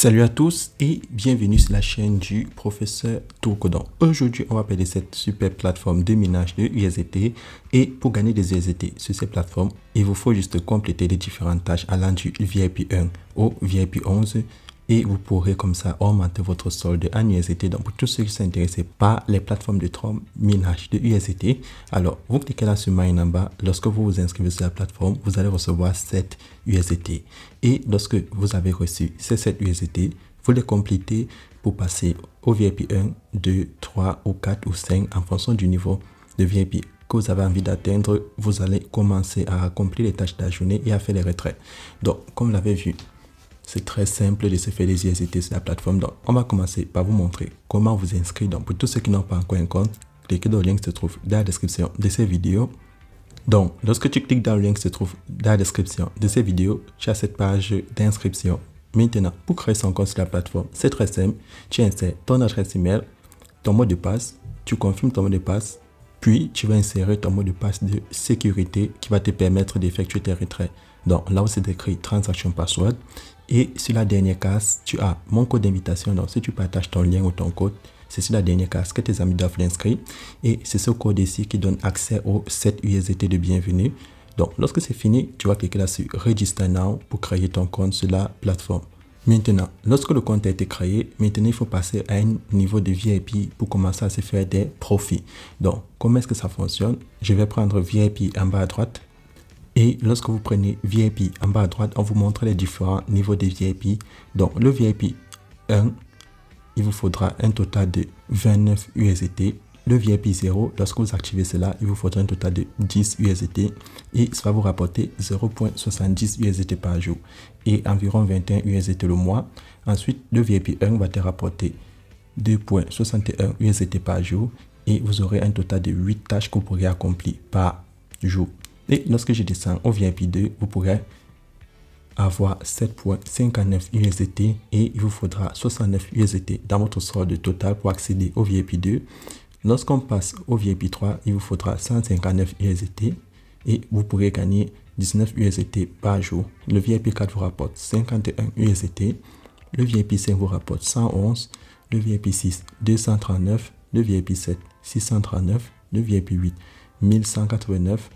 Salut à tous et bienvenue sur la chaîne du professeur Tourcodon. Aujourd'hui, on va parler de cette super plateforme de minage de USDT et pour gagner des USDT sur cette plateforme, il vous faut juste compléter les différentes tâches allant du VIP 1 au VIP 11 et vous pourrez comme ça augmenter votre solde en USDT. Donc pour tous ceux qui sont intéressés par les plateformes de minage de USDT, alors vous cliquez là sur Mine en bas. Lorsque vous vous inscrivez sur la plateforme, vous allez recevoir 7 USDT. Et lorsque vous avez reçu ces 7 USDT, vous les complétez pour passer au VIP 1, 2, 3 ou 4 ou 5 en fonction du niveau de VIP que vous avez envie d'atteindre. Vous allez commencer à accomplir les tâches de la journée et à faire les retraits. Donc comme vous l'avez vu, c'est très simple de se faire des USDT sur la plateforme. Donc, on va commencer par vous montrer comment vous inscrire. Donc, pour tous ceux qui n'ont pas encore un compte, cliquez dans le lien qui se trouve dans la description de ces vidéos. Donc, lorsque tu cliques dans le lien qui se trouve dans la description de ces vidéos, tu as cette page d'inscription. Maintenant, pour créer son compte sur la plateforme, c'est très simple. Tu insères ton adresse email, ton mot de passe, tu confirmes ton mot de passe, puis tu vas insérer ton mot de passe de sécurité qui va te permettre d'effectuer tes retraits. Donc, là où c'est écrit Transaction Password. Et sur la dernière case, tu as mon code d'invitation. Donc, si tu partages ton lien ou ton code, c'est sur la dernière case que tes amis doivent l'inscrire. Et c'est ce code ici qui donne accès aux 7 USDT de bienvenue. Donc, lorsque c'est fini, tu vas cliquer là sur Register Now pour créer ton compte sur la plateforme. Maintenant, lorsque le compte a été créé, maintenant il faut passer à un niveau de VIP pour commencer à se faire des profits. Donc, comment est-ce que ça fonctionne? Je vais prendre VIP en bas à droite. Et lorsque vous prenez VIP en bas à droite, on vous montre les différents niveaux de VIP. Donc, le VIP 1, il vous faudra un total de 29 USDT. Le VIP 0, lorsque vous activez cela, il vous faudra un total de 10 USDT. Et ça va vous rapporter 0,70 USDT par jour et environ 21 USDT le mois. Ensuite, le VIP 1 va te rapporter 2,61 USDT par jour et vous aurez un total de 8 tâches que vous pourrez accomplir par jour. Et lorsque je descends au VIP 2, vous pourrez avoir 7,59 USDT et il vous faudra 69 USDT dans votre solde total pour accéder au VIP 2. Lorsqu'on passe au VIP 3, il vous faudra 159 USDT et vous pourrez gagner 19 USDT par jour. Le VIP 4 vous rapporte 51 USDT, le VIP 5 vous rapporte 111, le VIP 6 239, le VIP 7 639, le VIP 8 1189,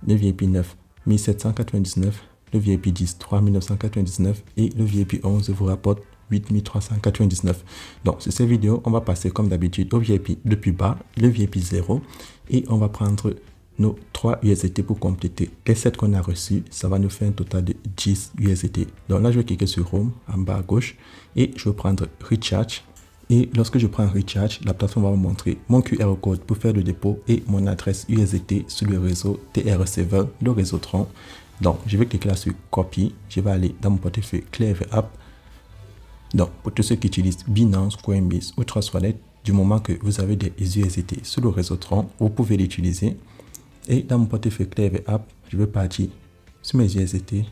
le VIP 9 1799, le VIP 10 3999 et le VIP 11 vous rapporte 8399. Donc sur ces vidéos, on va passer comme d'habitude au VIP le plus bas, le VIP 0 et on va prendre nos 3 USDT pour compléter les 7 qu'on a reçus. Ça va nous faire un total de 10 USDT. Donc là, je vais cliquer sur Home en bas à gauche et je vais prendre Recharge. Et lorsque je prends Recharge, la plateforme va me montrer mon QR code pour faire le dépôt et mon adresse USDT sur le réseau TRC20, le réseau Tron. Donc, je vais cliquer là sur Copy. Je vais aller dans mon portefeuille Clever App. Donc, pour tous ceux qui utilisent Binance, Coinbase ou Trust Wallet, du moment que vous avez des USDT sur le réseau Tron, vous pouvez l'utiliser. Et dans mon portefeuille Clever App, je vais partir sur mes USDT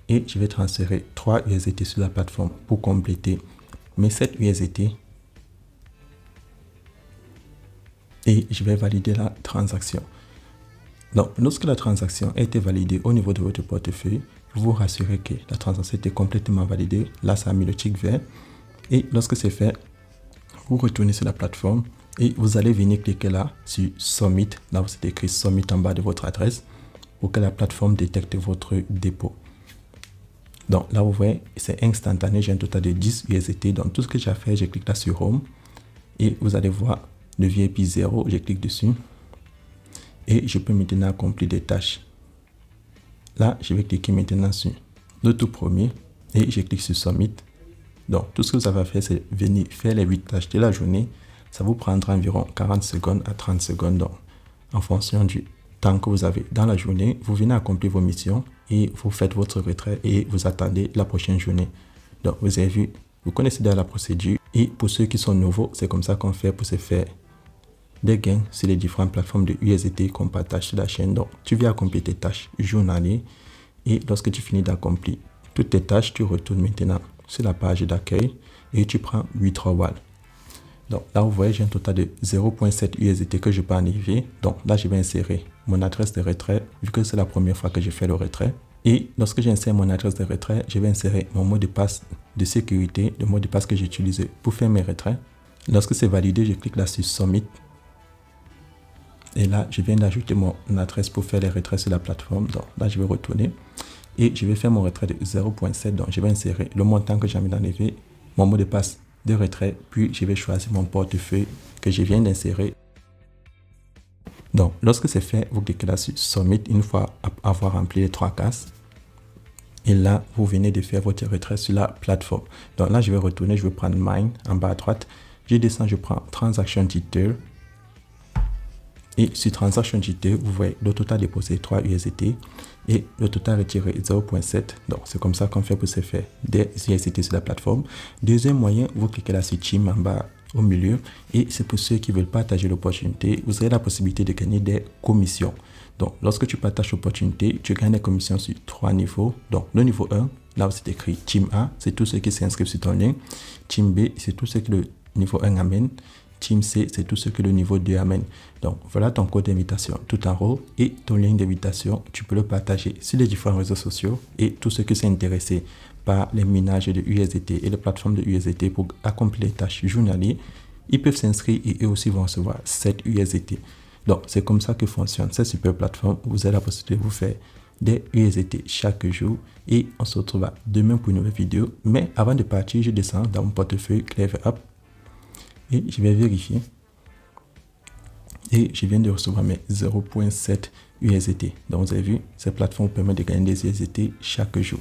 et je vais transférer 3 USDT sur la plateforme pour compléter mes 7 USDT. Et je vais valider la transaction. Donc, lorsque la transaction a été validée au niveau de votre portefeuille, vous vous rassurez que la transaction était complètement validée. Là, ça a mis le tick vert. Et lorsque c'est fait, vous retournez sur la plateforme et vous allez venir cliquer là sur Submit. Là, c'est écrit Submit en bas de votre adresse pour que la plateforme détecte votre dépôt. Donc, là, vous voyez, c'est instantané. J'ai un total de 10 USDT. Donc, tout ce que j'ai à faire, je clique là sur Home et vous allez voir le VIP 0, je clique dessus et je peux maintenant accomplir des tâches. Là, je vais cliquer maintenant sur le tout premier et je clique sur Submit. Donc, tout ce que vous avez à faire, c'est venir faire les 8 tâches de la journée. Ça vous prendra environ 40 secondes à 30 secondes. Donc, en fonction du temps que vous avez dans la journée, vous venez accomplir vos missions et vous faites votre retrait et vous attendez la prochaine journée. Donc, vous avez vu, vous connaissez déjà la procédure. Et pour ceux qui sont nouveaux, c'est comme ça qu'on fait pour se faire des gains sur les différentes plateformes de USDT qu'on partage sur la chaîne. Donc, tu viens accomplir tes tâches journalières et lorsque tu finis d'accomplir toutes tes tâches, tu retournes maintenant sur la page d'accueil et tu prends withdrawal. Donc là, vous voyez, j'ai un total de 0,7 USDT que je peux enlever. Donc là, je vais insérer mon adresse de retrait vu que c'est la première fois que je fais le retrait. Et lorsque j'insère mon adresse de retrait, je vais insérer mon mot de passe de sécurité, le mot de passe que j'ai utilisé pour faire mes retraits. Lorsque c'est validé, je clique là sur Submit. Et là, je viens d'ajouter mon adresse pour faire les retraits sur la plateforme. Donc là, je vais retourner et je vais faire mon retrait de 0.7. Donc, je vais insérer le montant que j'ai envie d'enlever, mon mot de passe de retrait, puis je vais choisir mon portefeuille que je viens d'insérer. Donc, lorsque c'est fait, vous cliquez là sur Submit une fois avoir rempli les 3 cases. Et là, vous venez de faire votre retrait sur la plateforme. Donc là, je vais retourner, je vais prendre Mine en bas à droite. Je descends, je prends Transaction Detail. Et sur Transaction Detail, vous voyez le total déposé 3 USDT et le total retiré 0.7. Donc, c'est comme ça qu'on fait pour se faire des USDT sur la plateforme. Deuxième moyen, vous cliquez là sur Team en bas au milieu et c'est pour ceux qui veulent partager l'opportunité. Vous avez la possibilité de gagner des commissions. Donc, lorsque tu partages l'opportunité, tu gagnes des commissions sur 3 niveaux. Donc, le niveau 1, là où c'est écrit Team A, c'est tous ceux qui s'inscrivent sur ton lien. Team B, c'est tous ceux que le niveau 1 amène. Team C, c'est tout ce que le niveau 2 amène. Donc, voilà ton code d'invitation tout en haut et ton lien d'invitation. Tu peux le partager sur les différents réseaux sociaux et tous ceux qui sont intéressés par les minages de USDT et les plateformes de USDT pour accomplir les tâches journalières, ils peuvent s'inscrire et eux aussi vont recevoir 7 USDT. Donc, c'est comme ça que fonctionne cette super plateforme. Vous avez la possibilité de vous faire des USDT chaque jour et on se retrouve demain pour une nouvelle vidéo. Mais avant de partir, je descends dans mon portefeuille Clever App et je vais vérifier. Et je viens de recevoir mes 0.7 USDT. Donc, vous avez vu, cette plateforme permet de gagner des USDT chaque jour.